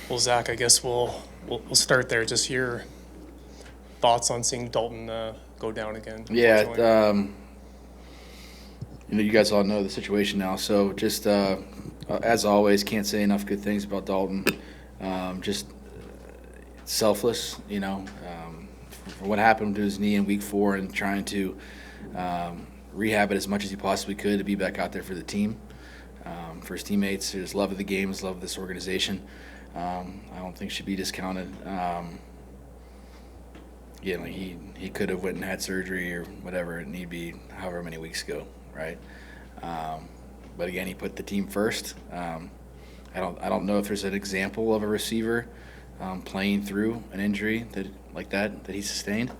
Well, Zach, I guess we'll start there. Just your thoughts on seeing Dalton go down again. Yeah, Unfortunately. you guys all know the situation now. So just as always, can't say enough good things about Dalton. Just selfless, for what happened to his knee in week 4 and trying to rehab it as much as he possibly could to be back out there for the team, for his teammates, his love of the game, his love of this organization. I don't think should be discounted. He could have went and had surgery or whatever it need be, however many weeks ago, right? But again, he put the team first. I don't know if there's an example of a receiver playing through an injury that he sustained,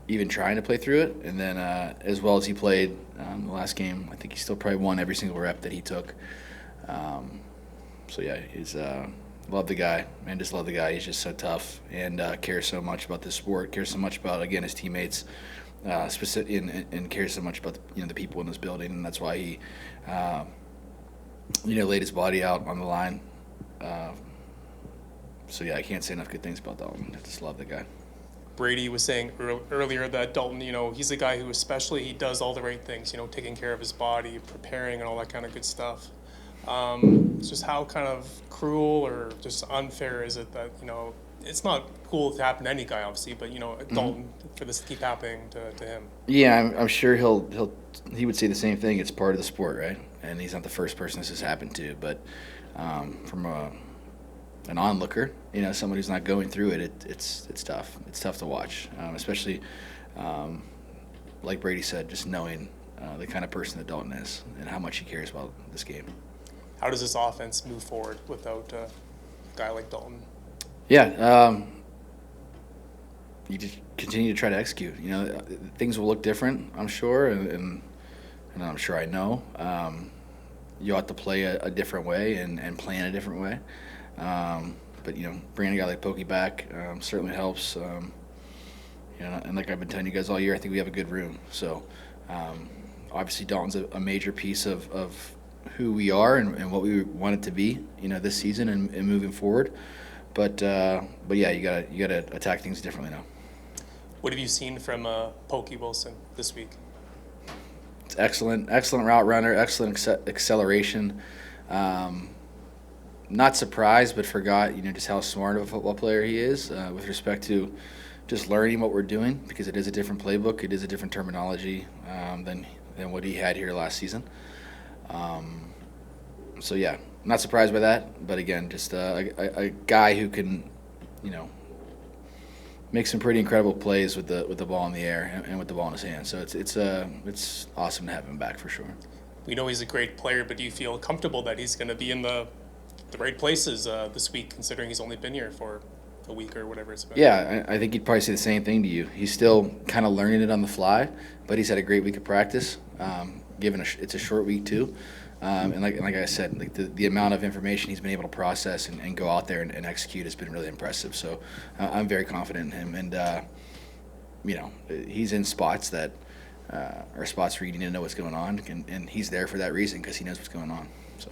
even trying to play through it, and then as well as he played the last game, I think he still probably won every single rep that he took. So yeah, he's love the guy, man. Just love the guy. He's just so tough and cares so much about this sport. Cares so much about his teammates, and cares so much about the people in this building, and that's why he laid his body out on the line. So yeah, I can't say enough good things about Dalton. I just love the guy. Brady was saying earlier that Dalton, he's a guy who especially he does all the right things, taking care of his body, preparing, and all that kind of good stuff. It's just how kind of cruel or just unfair is it that, it's not cool to happen to any guy, obviously, but, Dalton, for this to keep happening to him. Yeah, I'm sure he would say the same thing. It's part of the sport, right? And he's not the first person this has happened to. But from an onlooker, someone who's not going through it, it's tough. It's tough to watch, especially like Brady said, just knowing the kind of person that Dalton is and how much he cares about this game. How does this offense move forward without a guy like Dalton? Yeah, you just continue to try to execute. Things will look different, I'm sure, and I'm sure I know. You ought to play a different way and plan a different way. But bringing a guy like Pokey back certainly helps. And like I've been telling you guys all year, I think we have a good room. So obviously Dalton's a major piece of who we are and what we want it to be, this season and moving forward. But yeah, you gotta attack things differently now. What have you seen from Pokey Wilson this week? It's excellent route runner, excellent acceleration. Not surprised, but forgot just how smart of a football player he is with respect to just learning what we're doing, because it is a different playbook, it is a different terminology than what he had here last season. So yeah, not surprised by that, but again, just a guy who can, make some pretty incredible plays with the ball in the air and with the ball in his hand. So it's awesome to have him back for sure. We know he's a great player, but do you feel comfortable that he's going to be in the right places this week, considering he's only been here for a week or whatever it's been? Yeah, I think he'd probably say the same thing to you. He's still kind of learning it on the fly, but he's had a great week of practice. Given it's a short week too, and like I said, like the amount of information he's been able to process and go out there and execute has been really impressive. So I'm very confident in him, and he's in spots that are spots where you need to know what's going on, and he's there for that reason because he knows what's going on. So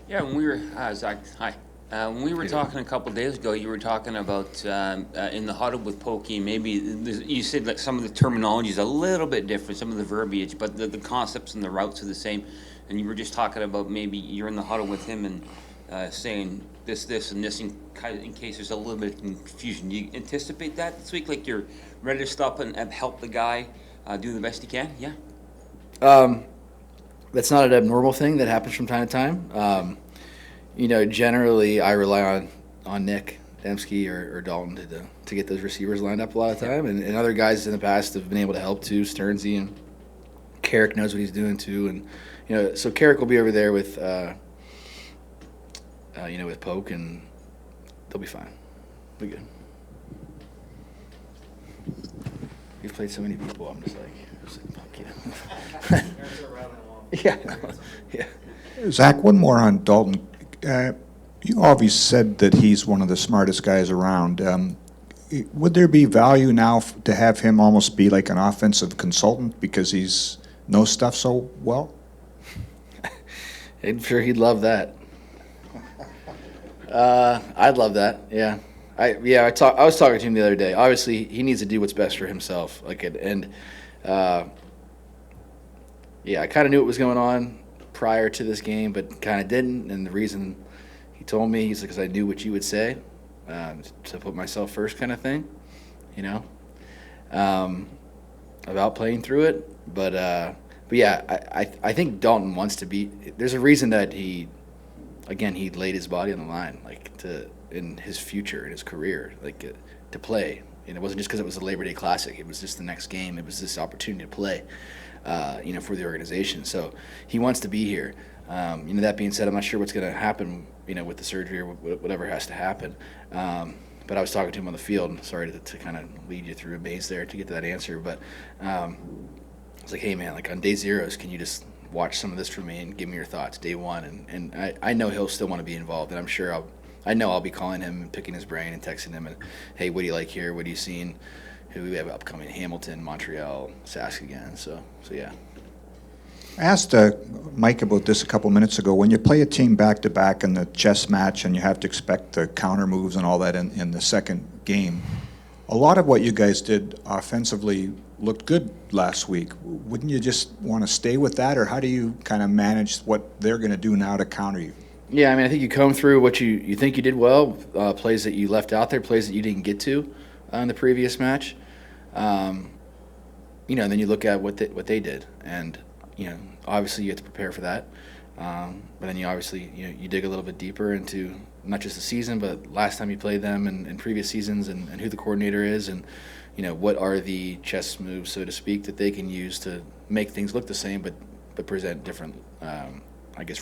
yeah, when we were Zach, hi. When we were talking a couple of days ago, you were talking about in the huddle with Pokey, maybe you said that some of the terminology is a little bit different, some of the verbiage, but the concepts and the routes are the same. And you were just talking about maybe you're in the huddle with him and saying this, and this in case there's a little bit of confusion. Do you anticipate that this week? Like you're ready to stop and help the guy do the best he can? Yeah? That's not an abnormal thing that happens from time to time. Generally I rely on Nick Dembski or Dalton to get those receivers lined up a lot of time, and other guys in the past have been able to help too. Stearnsy and Carrick knows what he's doing too, and so Carrick will be over there with with Poke, and they'll be fine. Be good. We've played so many people. I'm just like, yeah. Zach, one more on Dalton. You always said that he's one of the smartest guys around. Would there be value now to have him almost be like an offensive consultant because he's knows stuff so well? I'm sure he'd love that. I'd love that. Yeah. I was talking to him the other day. Obviously, he needs to do what's best for himself. Yeah, I kind of knew what was going on prior to this game, but kind of didn't. And the reason he told me, he's like, because I knew what you would say, to put myself first, kind of thing, you know, about playing through it. But yeah, I think Dalton wants to be. There's a reason that he laid his body on the line, like in his future, in his career, to play. And it wasn't just because it was the Labor Day Classic. It was just the next game. It was this opportunity to play, for the organization. So he wants to be here. That being said, I'm not sure what's going to happen, with the surgery or whatever has to happen. But I was talking to him on the field. Sorry to kind of lead you through a maze there to get to that answer. But I was like, hey, man, like on day zeros, can you just watch some of this for me and give me your thoughts day one? And I know he'll still want to be involved, and I'm sure I'll be calling him and picking his brain and texting him and, hey, what do you like here? What do you seen? Who we have upcoming? Hamilton, Montreal, Sask again. So yeah. I asked Mike about this a couple minutes ago. When you play a team back-to-back in the chess match and you have to expect the counter moves and all that in the second game, a lot of what you guys did offensively looked good last week. Wouldn't you just want to stay with that, or how do you kind of manage what they're going to do now to counter you? Yeah, I mean, I think you come through what you think you did well, plays that you left out there, plays that you didn't get to in the previous match. And then you look at what they did, and obviously you have to prepare for that. But then you dig a little bit deeper into not just the season, but last time you played them and previous seasons, and who the coordinator is, and what are the chess moves, so to speak, that they can use to make things look the same, but present different.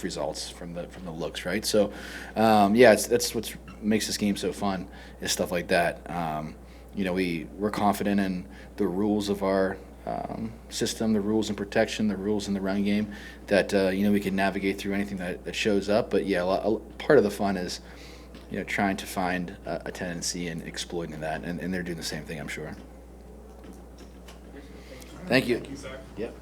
Results from the looks, right? So, that's what makes this game so fun, is stuff like that. We're confident in the rules of our system, the rules in protection, the rules in the run game, that we can navigate through anything that shows up. But yeah, part of the fun is trying to find a tendency and exploiting that, and they're doing the same thing, I'm sure. Thank you. Thank you, Zach. Yep.